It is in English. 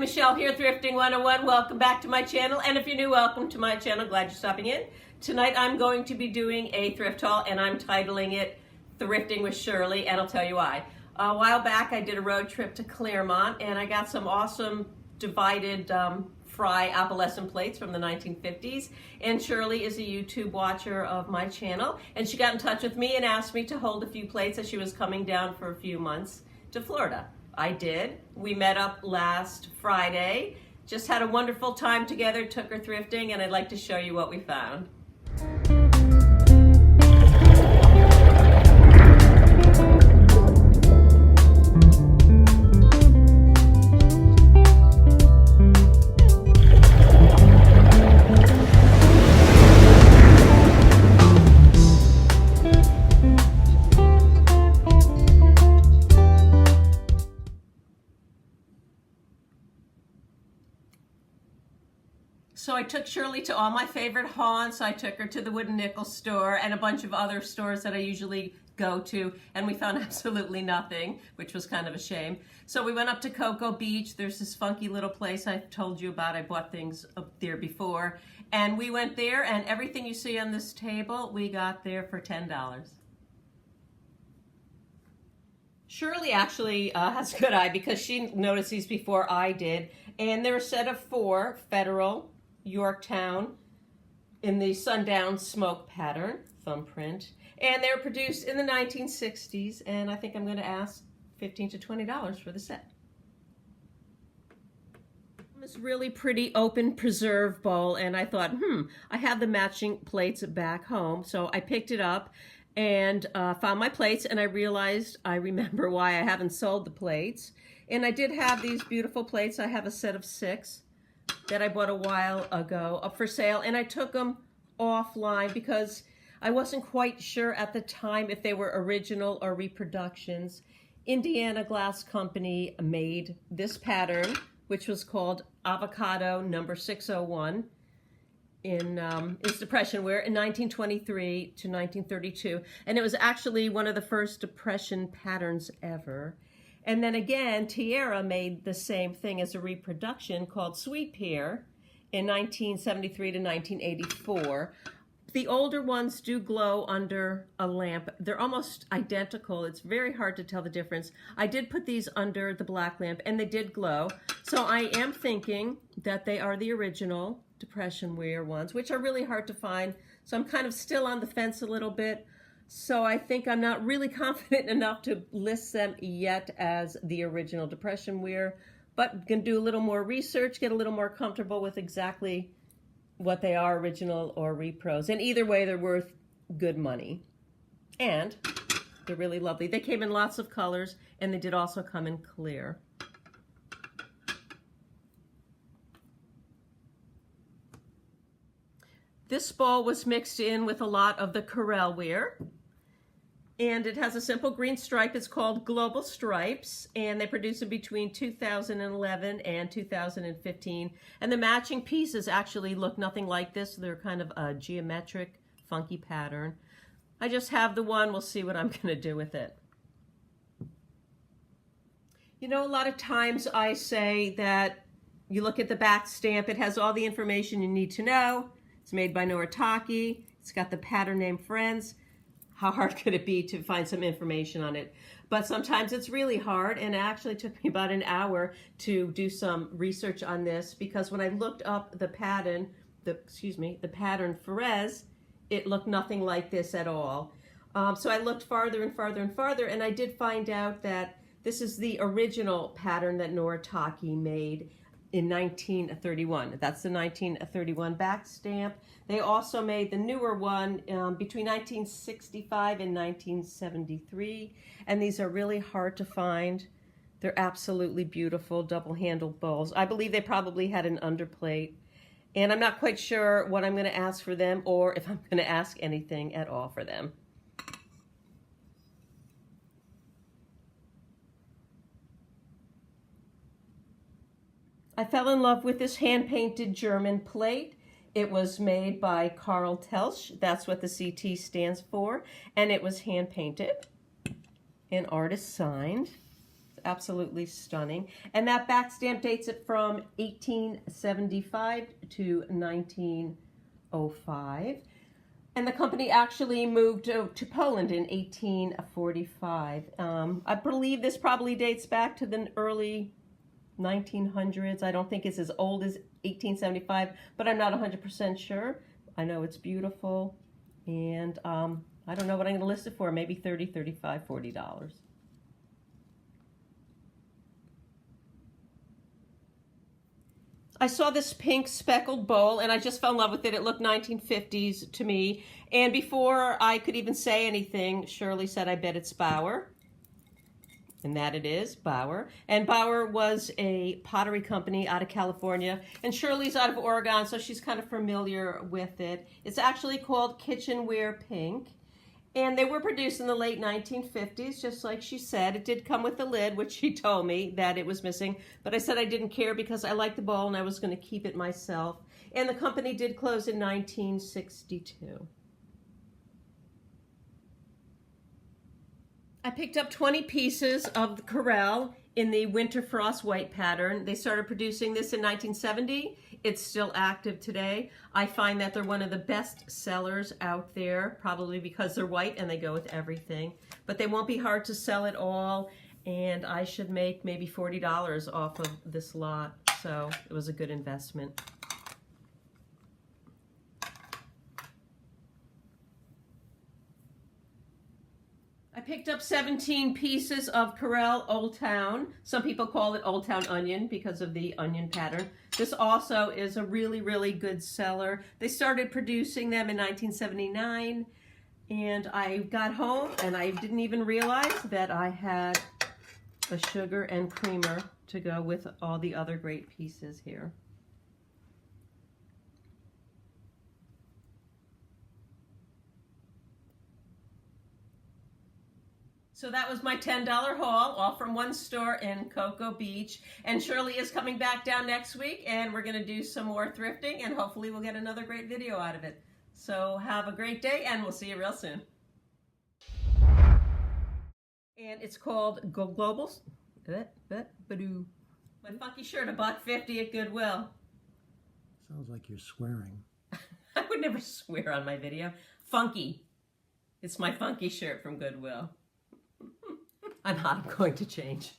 Michelle here, Thrifting 101. Welcome back to my channel, and if you're new, welcome to my channel. Glad you're stopping in. Tonight I'm going to be doing a thrift haul, and I'm titling it Thrifting with Shirley, and I'll tell you why. A while back I did a road trip to Claremont, and I got some awesome divided fry opalescent plates from the 1950s, and Shirley is a YouTube watcher of my channel, and she got in touch with me and asked me to hold a few plates as she was coming down for a few months to Florida. I did. We met up last Friday, just had a wonderful time together, took her thrifting, and I'd like to show you what we found. So I took Shirley to all my favorite haunts. I took her to the Wooden Nickel store and a bunch of other stores that I usually go to, and we found absolutely nothing, which was kind of a shame. So we went up to Cocoa Beach. There's this funky little place I've told you about. I bought things up there before, and we went there, and everything you see on this table, we got there for $10. Shirley actually has a good eye because she noticed these before I did, and they're a set of 4 Federal Yorktown in the sundown smoke pattern, thumbprint, and they were produced in the 1960s, and I think I'm going to ask $15 to $20 for the set. This really pretty open preserve bowl, and I thought, I have the matching plates back home, so I picked it up and found my plates, and I realized I remember why I haven't sold the plates. And I did have these beautiful plates. I have a set of 6 that I bought a while ago up for sale, and I took them offline because I wasn't quite sure at the time if they were original or reproductions. Indiana Glass Company made this pattern, which was called Avocado number 601 in its Depression wear in 1923 to 1932, and it was actually one of the first Depression patterns ever. And then again, Tierra made the same thing as a reproduction called Sweet Pear in 1973 to 1984. The older ones do glow under a lamp. They're almost identical. It's very hard to tell the difference. I did put these under the black lamp, and they did glow. So I am thinking that they are the original Depression wear ones, which are really hard to find. So I'm kind of still on the fence a little bit. So I think I'm not really confident enough to list them yet as the original Depression wear, but can do a little more research, get a little more comfortable with exactly what they are, original or repros. And either way, they're worth good money. And they're really lovely. They came in lots of colors, and they did also come in clear. This bowl was mixed in with a lot of the Corelle wear. And it has a simple green stripe. It's called Global Stripes, and they produce it between 2011 and 2015. And the matching pieces actually look nothing like this. They're kind of a geometric, funky pattern. I just have the one. We'll see what I'm going to do with it. You know, a lot of times I say that you look at the back stamp. It has all the information you need to know. It's made by Noritake. It's got the pattern name Friends. How hard could it be to find some information on it? But sometimes it's really hard, and it actually took me about an hour to do some research on this, because when I looked up the pattern, the pattern Ferez, it looked nothing like this at all. So I looked farther and farther and farther, and I did find out that this is the original pattern that Noritake made in 1931. That's the 1931 back stamp. They also made the newer one between 1965 and 1973, and these are really hard to find. They're absolutely beautiful double-handled bowls. I believe they probably had an underplate, and I'm not quite sure what I'm going to ask for them, or if I'm going to ask anything at all for them. I fell in love with this hand-painted German plate. It was made by Karl Telsch. That's what the CT stands for. And it was hand-painted and artist signed. absolutely stunning. And that back stamp dates it from 1875 to 1905. And the company actually moved to Poland in 1845. I believe this probably dates back to the early 1900s. I don't think it's as old as 1875, but I'm not 100% sure. I know it's beautiful, and I don't know what I'm going to list it for, maybe $30, $35, $40. I saw this pink speckled bowl and I just fell in love with it. It looked 1950s to me. And before I could even say anything, Shirley said, I bet it's Bauer. And that it is, Bauer. And Bauer was a pottery company out of California. And Shirley's out of Oregon, so she's kind of familiar with it. It's actually called Kitchenware Pink. And they were produced in the late 1950s, just like she said. It did come with the lid, which she told me that it was missing. But I said I didn't care because I liked the bowl and I was going to keep it myself. And the company did close in 1962. I picked up 20 pieces of the Corelle in the Winter Frost White pattern. They started producing this in 1970. It's still active today. I find that they're one of the best sellers out there, probably because they're white and they go with everything. But they won't be hard to sell at all, and I should make maybe $40 off of this lot, so it was a good investment. I picked up 17 pieces of Corelle Old Town. Some people call it Old Town Onion because of the onion pattern. This also is a really, really good seller. They started producing them in 1979, and I got home and I didn't even realize that I had a sugar and creamer to go with all the other great pieces here. So that was my $10 haul, all from one store in Cocoa Beach. And Shirley is coming back down next week, and we're going to do some more thrifting, and hopefully we'll get another great video out of it. So have a great day, and we'll see you real soon. And it's called Globals. My funky shirt, $1.50 at Goodwill. Sounds like you're swearing. I would never swear on my video. Funky. It's my funky shirt from Goodwill. I'm not going to change.